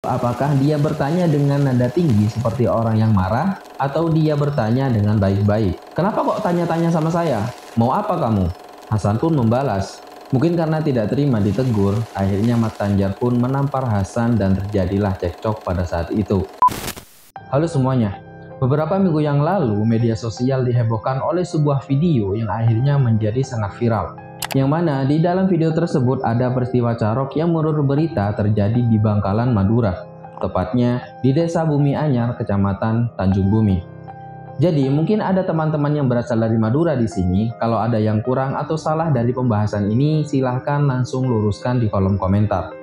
apakah dia bertanya dengan nada tinggi seperti orang yang marah atau dia bertanya dengan baik-baik. "Kenapa kok tanya-tanya sama saya? Mau apa kamu?" Hasan pun membalas. Mungkin karena tidak terima ditegur, akhirnya Mat Tanjar pun menampar Hasan dan terjadilah cekcok pada saat itu. Halo semuanya. Beberapa minggu yang lalu, media sosial dihebohkan oleh sebuah video yang akhirnya menjadi sangat viral. Yang mana di dalam video tersebut ada peristiwa carok yang menurut berita terjadi di Bangkalan, Madura. Tepatnya di Desa Bumi Anyar, Kecamatan Tanjung Bumi. Jadi mungkin ada teman-teman yang berasal dari Madura di sini. Kalau ada yang kurang atau salah dari pembahasan ini, silahkan langsung luruskan di kolom komentar.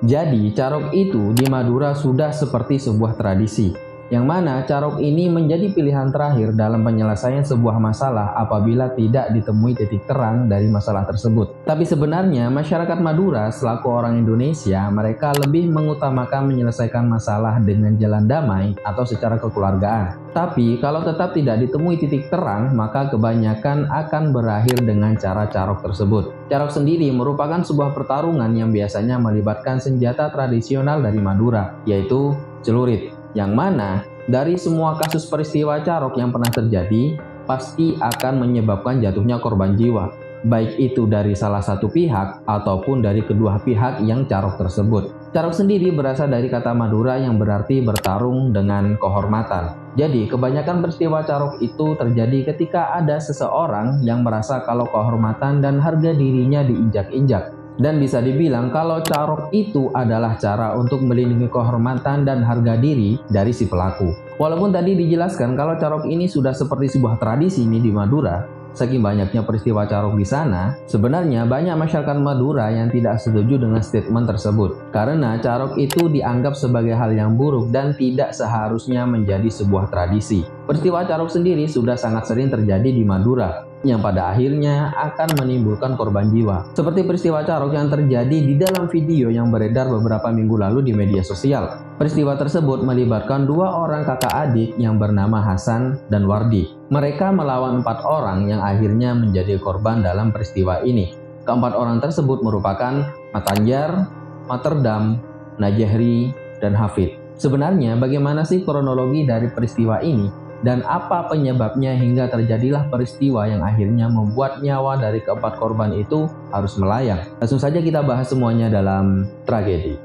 Jadi carok itu di Madura sudah seperti sebuah tradisi. Yang mana carok ini menjadi pilihan terakhir dalam penyelesaian sebuah masalah apabila tidak ditemui titik terang dari masalah tersebut. Tapi sebenarnya masyarakat Madura selaku orang Indonesia, mereka lebih mengutamakan menyelesaikan masalah dengan jalan damai atau secara kekeluargaan. Tapi kalau tetap tidak ditemui titik terang, maka kebanyakan akan berakhir dengan cara carok tersebut. Carok sendiri merupakan sebuah pertarungan yang biasanya melibatkan senjata tradisional dari Madura, yaitu celurit. Yang mana dari semua kasus peristiwa carok yang pernah terjadi pasti akan menyebabkan jatuhnya korban jiwa, baik itu dari salah satu pihak ataupun dari kedua pihak yang carok tersebut. Carok sendiri berasal dari kata Madura yang berarti bertarung dengan kehormatan. Jadi kebanyakan peristiwa carok itu terjadi ketika ada seseorang yang merasa kalau kehormatan dan harga dirinya diinjak-injak. Dan bisa dibilang kalau carok itu adalah cara untuk melindungi kehormatan dan harga diri dari si pelaku. Walaupun tadi dijelaskan kalau carok ini sudah seperti sebuah tradisi ini di Madura, saking banyaknya peristiwa carok di sana, sebenarnya banyak masyarakat Madura yang tidak setuju dengan statement tersebut. Karena carok itu dianggap sebagai hal yang buruk dan tidak seharusnya menjadi sebuah tradisi. Peristiwa carok sendiri sudah sangat sering terjadi di Madura, yang pada akhirnya akan menimbulkan korban jiwa. Seperti peristiwa carok yang terjadi di dalam video yang beredar beberapa minggu lalu di media sosial. Peristiwa tersebut melibatkan dua orang kakak adik yang bernama Hasan dan Wardi. Mereka melawan 4 orang yang akhirnya menjadi korban dalam peristiwa ini. Keempat orang tersebut merupakan Mat Tanjar, Mat Terdam, Najehri, dan Hafid. Sebenarnya bagaimana sih kronologi dari peristiwa ini? Dan apa penyebabnya hingga terjadilah peristiwa yang akhirnya membuat nyawa dari keempat korban itu harus melayang? Langsung saja kita bahas semuanya dalam tragedi.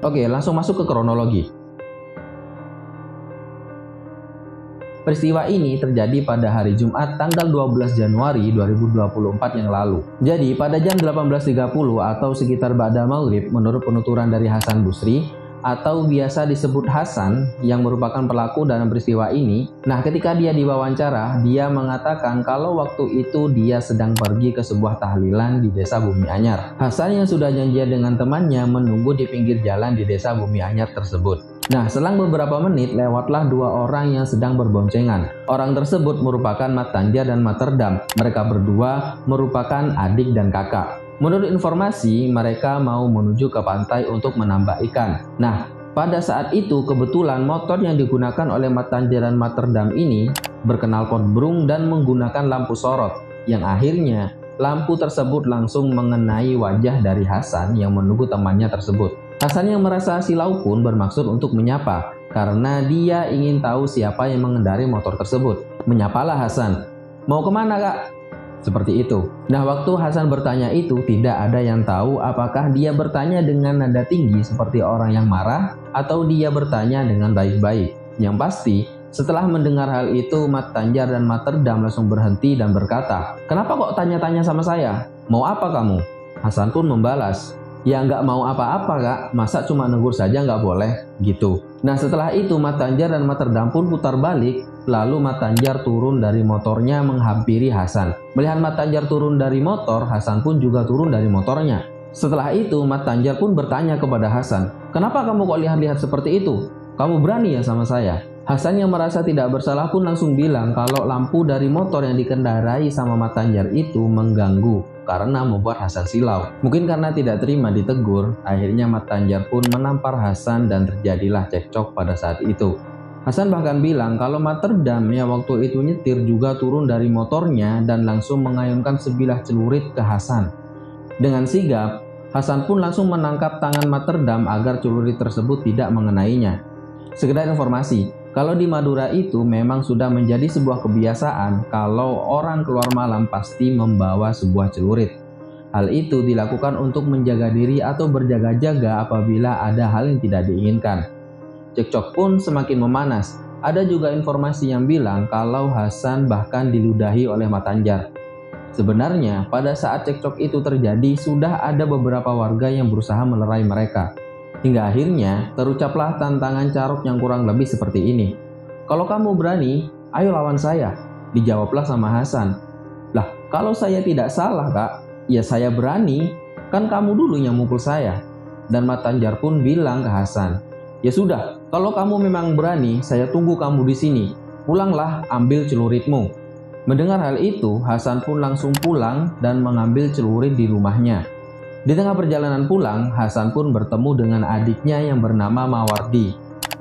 Oke, langsung masuk ke kronologi. Peristiwa ini terjadi pada hari Jumat tanggal 12 Januari 2024 yang lalu. Jadi pada jam 18.30 atau sekitar ba'da maghrib menurut penuturan dari Hasan Busri atau biasa disebut Hasan yang merupakan pelaku dalam peristiwa ini. Nah, ketika dia diwawancara, dia mengatakan kalau waktu itu dia sedang pergi ke sebuah tahlilan di Desa Bumi Anyar. Hasan yang sudah janjian dengan temannya menunggu di pinggir jalan di Desa Bumi Anyar tersebut. Nah, selang beberapa menit lewatlah dua orang yang sedang berboncengan. Orang tersebut merupakan Mat Tanjar dan Mat Terdam. Mereka berdua merupakan adik dan kakak. Menurut informasi, mereka mau menuju ke pantai untuk menambak ikan. Nah, pada saat itu kebetulan motor yang digunakan oleh Mat Tanjar dan Mat Terdam ini berknalpot brung dan menggunakan lampu sorot, yang akhirnya lampu tersebut langsung mengenai wajah dari Hasan yang menunggu temannya tersebut. Hasan yang merasa silau pun bermaksud untuk menyapa, karena dia ingin tahu siapa yang mengendarai motor tersebut. Menyapalah Hasan, "Mau kemana kak?" Seperti itu. Nah, waktu Hasan bertanya itu tidak ada yang tahu apakah dia bertanya dengan nada tinggi seperti orang yang marah atau dia bertanya dengan baik-baik. Yang pasti, setelah mendengar hal itu, Mat Tanjar dan Mat Terdam langsung berhenti dan berkata, "Kenapa kok tanya-tanya sama saya? Mau apa kamu?" Hasan pun membalas, "Ya nggak mau apa-apa kak, masa cuma negur saja nggak boleh?" Gitu. Nah, setelah itu Mat Tanjar dan Mat Terdam pun putar balik, lalu Mat Tanjar turun dari motornya menghampiri Hasan. Melihat Mat Tanjar turun dari motor, Hasan pun juga turun dari motornya. Setelah itu Mat Tanjar pun bertanya kepada Hasan, "Kenapa kamu kok lihat-lihat seperti itu? Kamu berani ya sama saya?" Hasan yang merasa tidak bersalah pun langsung bilang kalau lampu dari motor yang dikendarai sama Mat Tanjar itu mengganggu karena membuat Hasan silau. Mungkin karena tidak terima ditegur, akhirnya Mat Tanjar pun menampar Hasan dan terjadilah cekcok pada saat itu. Hasan bahkan bilang kalau Mat Terdam yang waktu itu nyetir juga turun dari motornya dan langsung mengayunkan sebilah celurit ke Hasan. Dengan sigap, Hasan pun langsung menangkap tangan Materdam agar celurit tersebut tidak mengenainya. Sekedar informasi, kalau di Madura itu memang sudah menjadi sebuah kebiasaan kalau orang keluar malam pasti membawa sebuah celurit. Hal itu dilakukan untuk menjaga diri atau berjaga-jaga apabila ada hal yang tidak diinginkan. Cekcok pun semakin memanas. Ada juga informasi yang bilang kalau Hasan bahkan diludahi oleh Matanjar. Sebenarnya pada saat cekcok itu terjadi sudah ada beberapa warga yang berusaha melerai mereka. Hingga akhirnya terucaplah tantangan Carok yang kurang lebih seperti ini. "Kalau kamu berani, ayo lawan saya," dijawablah sama Hasan. "Lah, kalau saya tidak salah kak, ya saya berani, kan kamu dulu yang mukul saya." Dan Matanjar pun bilang ke Hasan, "Ya sudah, kalau kamu memang berani, saya tunggu kamu di sini. Pulanglah, ambil celuritmu." Mendengar hal itu, Hasan pun langsung pulang dan mengambil celurit di rumahnya. Di tengah perjalanan pulang, Hasan pun bertemu dengan adiknya yang bernama Mawardi,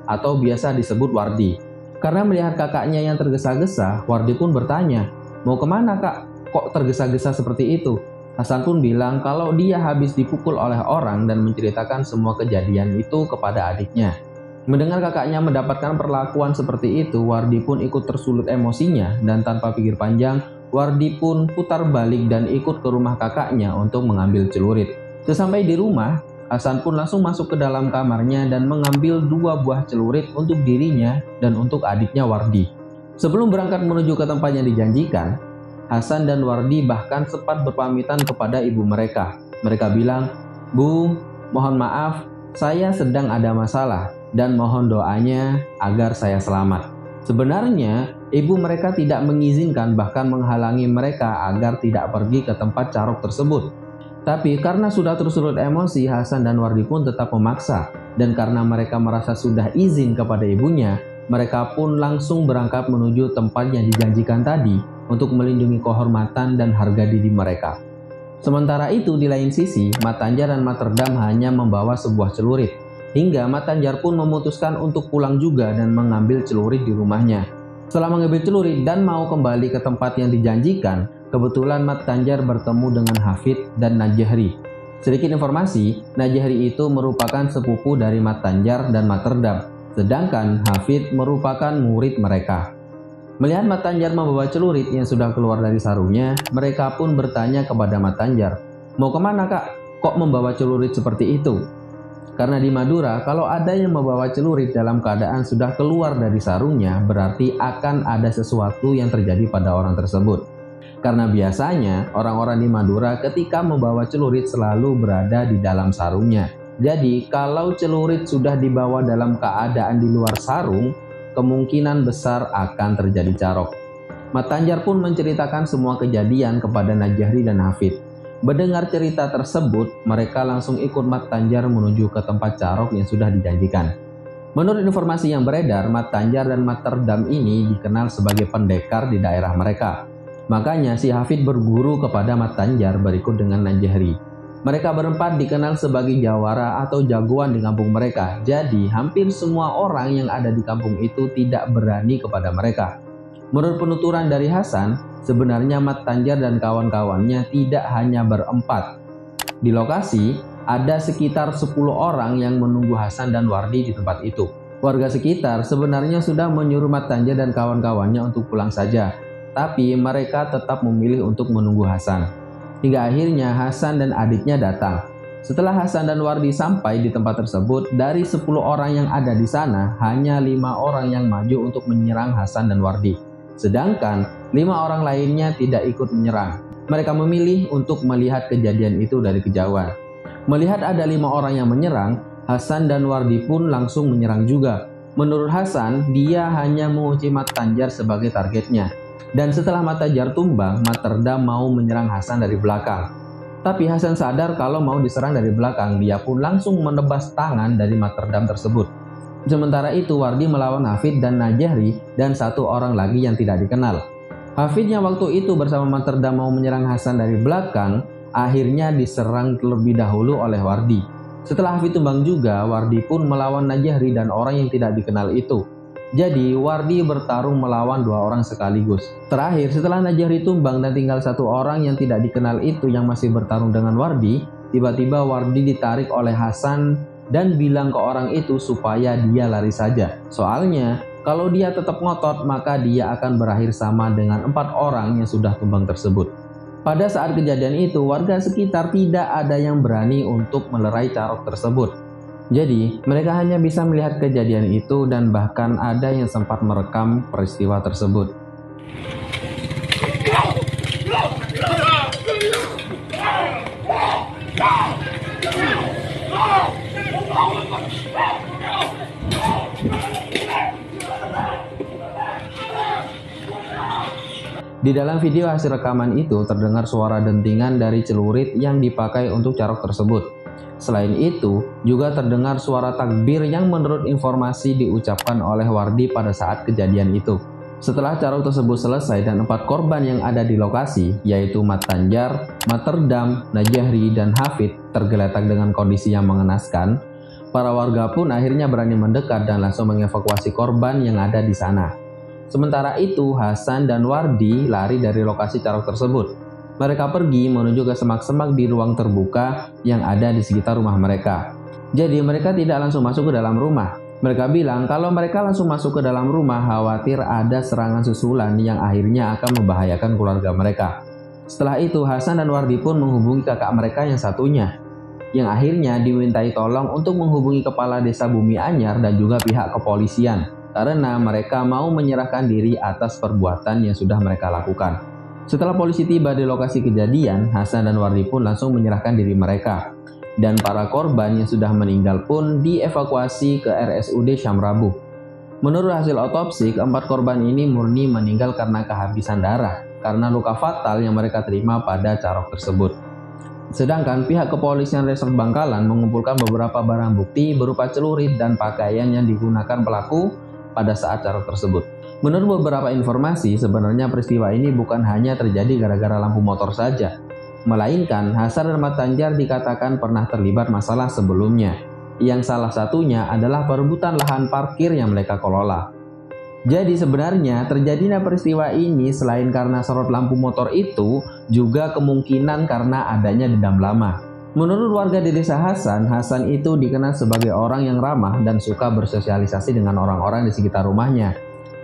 atau biasa disebut Wardi. Karena melihat kakaknya yang tergesa-gesa, Wardi pun bertanya, "Mau kemana kak? Kok tergesa-gesa seperti itu?" Hasan pun bilang kalau dia habis dipukul oleh orang dan menceritakan semua kejadian itu kepada adiknya. Mendengar kakaknya mendapatkan perlakuan seperti itu, Wardi pun ikut tersulut emosinya dan tanpa pikir panjang, Wardi pun putar balik dan ikut ke rumah kakaknya untuk mengambil celurit. Sesampai di rumah, Hasan pun langsung masuk ke dalam kamarnya dan mengambil 2 buah celurit untuk dirinya dan untuk adiknya Wardi. Sebelum berangkat menuju ke tempat yang dijanjikan, Hasan dan Wardi bahkan sempat berpamitan kepada ibu mereka. Mereka bilang, "Bu, mohon maaf, saya sedang ada masalah dan mohon doanya agar saya selamat." Sebenarnya, ibu mereka tidak mengizinkan bahkan menghalangi mereka agar tidak pergi ke tempat Carok tersebut. Tapi karena sudah tersulut emosi, Hasan dan Wardi pun tetap memaksa. Dan karena mereka merasa sudah izin kepada ibunya, mereka pun langsung berangkat menuju tempat yang dijanjikan tadi untuk melindungi kehormatan dan harga diri mereka. Sementara itu, di lain sisi, Matanjar dan Materdam hanya membawa sebuah celurit. Hingga Matanjar pun memutuskan untuk pulang juga dan mengambil celurit di rumahnya. Setelah mengambil celurit dan mau kembali ke tempat yang dijanjikan, kebetulan Matanjar bertemu dengan Hafid dan Najahri. Sedikit informasi, Najahri itu merupakan sepupu dari Matanjar dan Materdam, sedangkan Hafid merupakan murid mereka. Melihat Matanjar membawa celurit yang sudah keluar dari sarungnya, mereka pun bertanya kepada Matanjar, "Mau kemana kak? Kok membawa celurit seperti itu?" Karena di Madura, kalau ada yang membawa celurit dalam keadaan sudah keluar dari sarungnya, berarti akan ada sesuatu yang terjadi pada orang tersebut. Karena biasanya orang-orang di Madura ketika membawa celurit selalu berada di dalam sarungnya. Jadi kalau celurit sudah dibawa dalam keadaan di luar sarung, kemungkinan besar akan terjadi carok. Matanjar pun menceritakan semua kejadian kepada Najahri dan Hafid. Mendengar cerita tersebut, mereka langsung ikut Matanjar menuju ke tempat carok yang sudah dijanjikan. Menurut informasi yang beredar, Matanjar dan Materdam ini dikenal sebagai pendekar di daerah mereka. Makanya si Hafid berguru kepada Matanjar berikut dengan Najahri. Mereka berempat dikenal sebagai jawara atau jagoan di kampung mereka. Jadi hampir semua orang yang ada di kampung itu tidak berani kepada mereka. Menurut penuturan dari Hasan, sebenarnya Matanjar dan kawan-kawannya tidak hanya berempat. Di lokasi, ada sekitar 10 orang yang menunggu Hasan dan Wardi di tempat itu. Warga sekitar sebenarnya sudah menyuruh Matanjar dan kawan-kawannya untuk pulang saja, tapi mereka tetap memilih untuk menunggu Hasan. Hingga akhirnya Hasan dan adiknya datang. Setelah Hasan dan Wardi sampai di tempat tersebut, dari 10 orang yang ada di sana, hanya 5 orang yang maju untuk menyerang Hasan dan Wardi. Sedangkan 5 orang lainnya tidak ikut menyerang. Mereka memilih untuk melihat kejadian itu dari kejauhan. Melihat ada 5 orang yang menyerang, Hasan dan Wardi pun langsung menyerang juga. Menurut Hasan, dia hanya menguji Matanjar sebagai targetnya. Dan setelah Matanjar tumbang, Materdam mau menyerang Hasan dari belakang. Tapi Hasan sadar kalau mau diserang dari belakang, dia pun langsung menebas tangan dari Materdam tersebut. Sementara itu Wardi melawan Hafid dan Najahri dan 1 orang lagi yang tidak dikenal. Hafid yang waktu itu bersama Materdam mau menyerang Hasan dari belakang, akhirnya diserang terlebih dahulu oleh Wardi. Setelah Hafid tumbang juga, Wardi pun melawan Najahri dan orang yang tidak dikenal itu. Jadi Wardi bertarung melawan 2 orang sekaligus. Terakhir setelah Najahri tumbang dan tinggal 1 orang yang tidak dikenal itu yang masih bertarung dengan Wardi, tiba-tiba Wardi ditarik oleh Hasan dan bilang ke orang itu supaya dia lari saja. Soalnya kalau dia tetap ngotot maka dia akan berakhir sama dengan 4 orang yang sudah tumbang tersebut. Pada saat kejadian itu warga sekitar tidak ada yang berani untuk melerai Carok tersebut. Jadi, mereka hanya bisa melihat kejadian itu dan bahkan ada yang sempat merekam peristiwa tersebut. Di dalam video hasil rekaman itu terdengar suara dentingan dari celurit yang dipakai untuk Carok tersebut. Selain itu, juga terdengar suara takbir yang menurut informasi diucapkan oleh Wardi pada saat kejadian itu. Setelah Carok tersebut selesai dan 4 korban yang ada di lokasi, yaitu Mat Tanjar, Mat Terdam, Najahri, dan Hafid tergeletak dengan kondisi yang mengenaskan, para warga pun akhirnya berani mendekat dan langsung mengevakuasi korban yang ada di sana. Sementara itu, Hasan dan Wardi lari dari lokasi Carok tersebut. Mereka pergi menuju ke semak-semak di ruang terbuka yang ada di sekitar rumah mereka. Jadi mereka tidak langsung masuk ke dalam rumah. Mereka bilang kalau mereka langsung masuk ke dalam rumah khawatir ada serangan susulan yang akhirnya akan membahayakan keluarga mereka. Setelah itu Hasan dan Wardi pun menghubungi kakak mereka yang satunya, yang akhirnya dimintai tolong untuk menghubungi kepala desa Bumi Anyar dan juga pihak kepolisian karena mereka mau menyerahkan diri atas perbuatan yang sudah mereka lakukan. Setelah polisi tiba di lokasi kejadian, Hasan dan Wardi pun langsung menyerahkan diri mereka. Dan para korban yang sudah meninggal pun dievakuasi ke RSUD Syamrabuh. Menurut hasil otopsi, keempat korban ini murni meninggal karena kehabisan darah, karena luka fatal yang mereka terima pada Carok tersebut. Sedangkan pihak kepolisian Resort Bangkalan mengumpulkan beberapa barang bukti berupa celurit dan pakaian yang digunakan pelaku pada saat Carok tersebut. Menurut beberapa informasi, sebenarnya peristiwa ini bukan hanya terjadi gara-gara lampu motor saja, melainkan Hasan dan Mat Tanjar dikatakan pernah terlibat masalah sebelumnya, yang salah satunya adalah perebutan lahan parkir yang mereka kelola. Jadi sebenarnya terjadinya peristiwa ini selain karena sorot lampu motor itu, juga kemungkinan karena adanya dendam lama. Menurut warga di desa Hasan, Hasan itu dikenal sebagai orang yang ramah dan suka bersosialisasi dengan orang-orang di sekitar rumahnya.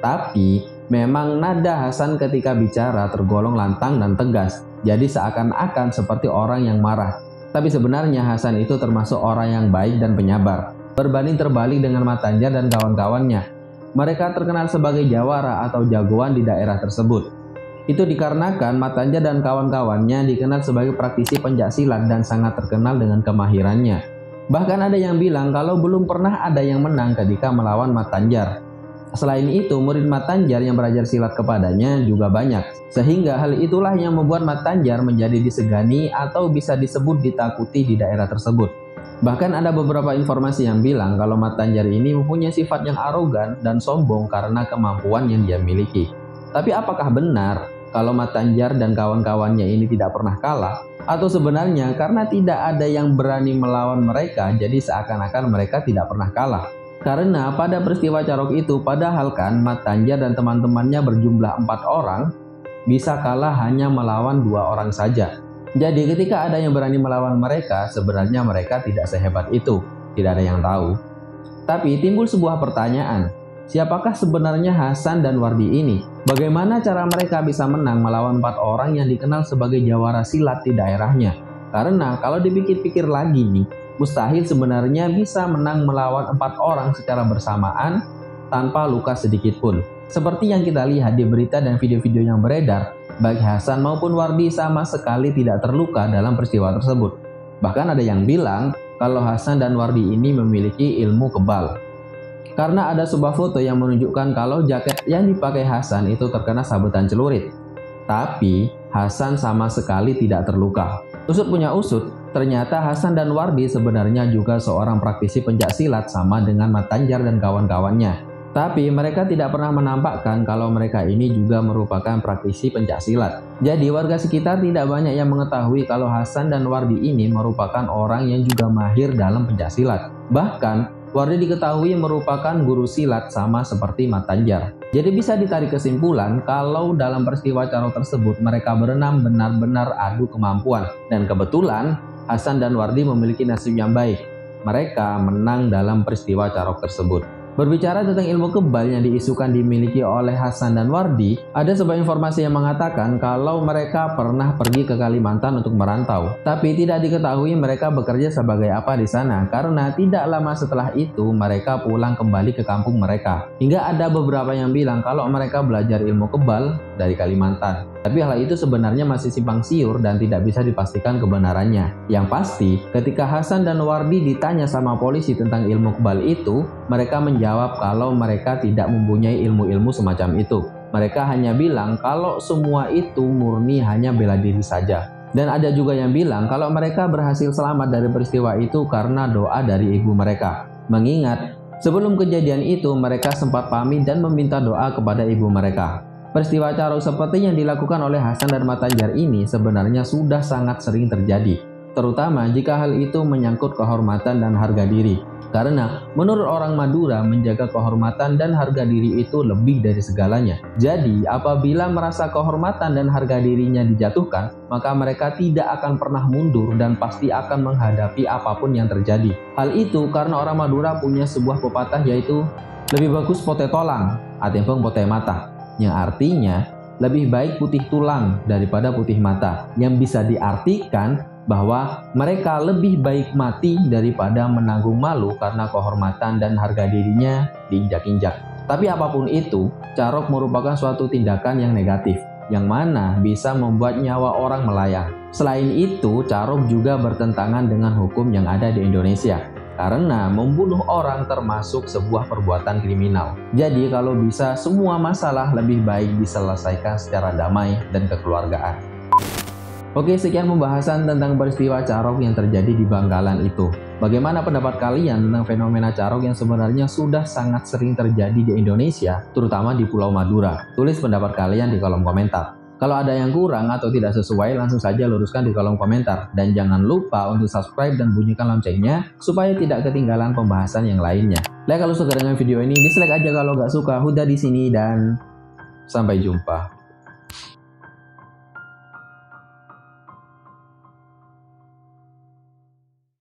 Tapi, memang nada Hasan ketika bicara tergolong lantang dan tegas, jadi seakan-akan seperti orang yang marah. Tapi sebenarnya Hasan itu termasuk orang yang baik dan penyabar. Berbanding terbalik dengan Mat Tanjar dan kawan-kawannya. Mereka terkenal sebagai jawara atau jagoan di daerah tersebut. Itu dikarenakan Mat Tanjar dan kawan-kawannya dikenal sebagai praktisi pencaksilat dan sangat terkenal dengan kemahirannya. Bahkan ada yang bilang kalau belum pernah ada yang menang ketika melawan Mat Tanjar. Selain itu, murid Mat Tanjar yang belajar silat kepadanya juga banyak. Sehingga hal itulah yang membuat Mat Tanjar menjadi disegani atau bisa disebut ditakuti di daerah tersebut. Bahkan ada beberapa informasi yang bilang kalau Mat Tanjar ini mempunyai sifat yang arogan dan sombong karena kemampuan yang dia miliki. Tapi apakah benar kalau Mat Tanjar dan kawan-kawannya ini tidak pernah kalah? Atau sebenarnya karena tidak ada yang berani melawan mereka, jadi seakan-akan mereka tidak pernah kalah? Karena pada peristiwa Carok itu, padahal kan Mat Tanjar dan teman-temannya berjumlah 4 orang, bisa kalah hanya melawan 2 orang saja. Jadi ketika ada yang berani melawan mereka, sebenarnya mereka tidak sehebat itu, tidak ada yang tahu. Tapi timbul sebuah pertanyaan, siapakah sebenarnya Hasan dan Wardi ini? Bagaimana cara mereka bisa menang melawan 4 orang yang dikenal sebagai jawara silat di daerahnya? Karena kalau dipikir-pikir lagi nih, mustahil sebenarnya bisa menang melawan 4 orang secara bersamaan tanpa luka sedikit pun. Seperti yang kita lihat di berita dan video-video yang beredar, baik Hasan maupun Wardi sama sekali tidak terluka dalam peristiwa tersebut. Bahkan ada yang bilang kalau Hasan dan Wardi ini memiliki ilmu kebal. Karena ada sebuah foto yang menunjukkan kalau jaket yang dipakai Hasan itu terkena sabetan celurit. Tapi Hasan sama sekali tidak terluka. Usut punya usut, ternyata Hasan dan Wardi sebenarnya juga seorang praktisi pencaksilat sama dengan Mat Tanjar dan kawan-kawannya. Tapi mereka tidak pernah menampakkan kalau mereka ini juga merupakan praktisi pencaksilat. Jadi warga sekitar tidak banyak yang mengetahui kalau Hasan dan Wardi ini merupakan orang yang juga mahir dalam pencaksilat. Bahkan Wardi diketahui merupakan guru silat sama seperti Mat Tanjar. Jadi bisa ditarik kesimpulan kalau dalam peristiwa Carok tersebut mereka berenam benar-benar adu kemampuan. Dan kebetulan Hasan dan Wardi memiliki nasib yang baik. Mereka menang dalam peristiwa Carok tersebut. Berbicara tentang ilmu kebal yang diisukan dimiliki oleh Hasan dan Wardi, ada sebuah informasi yang mengatakan kalau mereka pernah pergi ke Kalimantan untuk merantau. Tapi tidak diketahui mereka bekerja sebagai apa di sana, karena tidak lama setelah itu mereka pulang kembali ke kampung mereka. Hingga ada beberapa yang bilang kalau mereka belajar ilmu kebal dari Kalimantan. Tapi hal itu sebenarnya masih simpang siur dan tidak bisa dipastikan kebenarannya. Yang pasti, ketika Hasan dan Wardi ditanya sama polisi tentang ilmu kebal itu, mereka menjawab kalau mereka tidak mempunyai ilmu-ilmu semacam itu. Mereka hanya bilang kalau semua itu murni hanya bela diri saja. Dan ada juga yang bilang kalau mereka berhasil selamat dari peristiwa itu karena doa dari ibu mereka. Mengingat, sebelum kejadian itu mereka sempat pamit dan meminta doa kepada ibu mereka. Peristiwa Carok seperti yang dilakukan oleh Hasan dan Mat Tanjar ini sebenarnya sudah sangat sering terjadi, terutama jika hal itu menyangkut kehormatan dan harga diri. Karena menurut orang Madura, menjaga kehormatan dan harga diri itu lebih dari segalanya. Jadi apabila merasa kehormatan dan harga dirinya dijatuhkan, maka mereka tidak akan pernah mundur dan pasti akan menghadapi apapun yang terjadi. Hal itu karena orang Madura punya sebuah pepatah, yaitu lebih bagus pote tolang atimpeng pote mata, yang artinya lebih baik putih tulang daripada putih mata, yang bisa diartikan bahwa mereka lebih baik mati daripada menanggung malu karena kehormatan dan harga dirinya diinjak-injak. Tapi apapun itu, Carok merupakan suatu tindakan yang negatif, yang mana bisa membuat nyawa orang melayang. Selain itu, Carok juga bertentangan dengan hukum yang ada di Indonesia, karena membunuh orang termasuk sebuah perbuatan kriminal. Jadi kalau bisa, semua masalah lebih baik diselesaikan secara damai dan kekeluargaan. Oke, sekian pembahasan tentang peristiwa Carok yang terjadi di Bangkalan itu. Bagaimana pendapat kalian tentang fenomena Carok yang sebenarnya sudah sangat sering terjadi di Indonesia, terutama di Pulau Madura? Tulis pendapat kalian di kolom komentar. Kalau ada yang kurang atau tidak sesuai, langsung saja luruskan di kolom komentar. Dan jangan lupa untuk subscribe dan bunyikan loncengnya, supaya tidak ketinggalan pembahasan yang lainnya. Like kalau suka dengan video ini, dislike aja kalau nggak suka. Huda di sini dan sampai jumpa.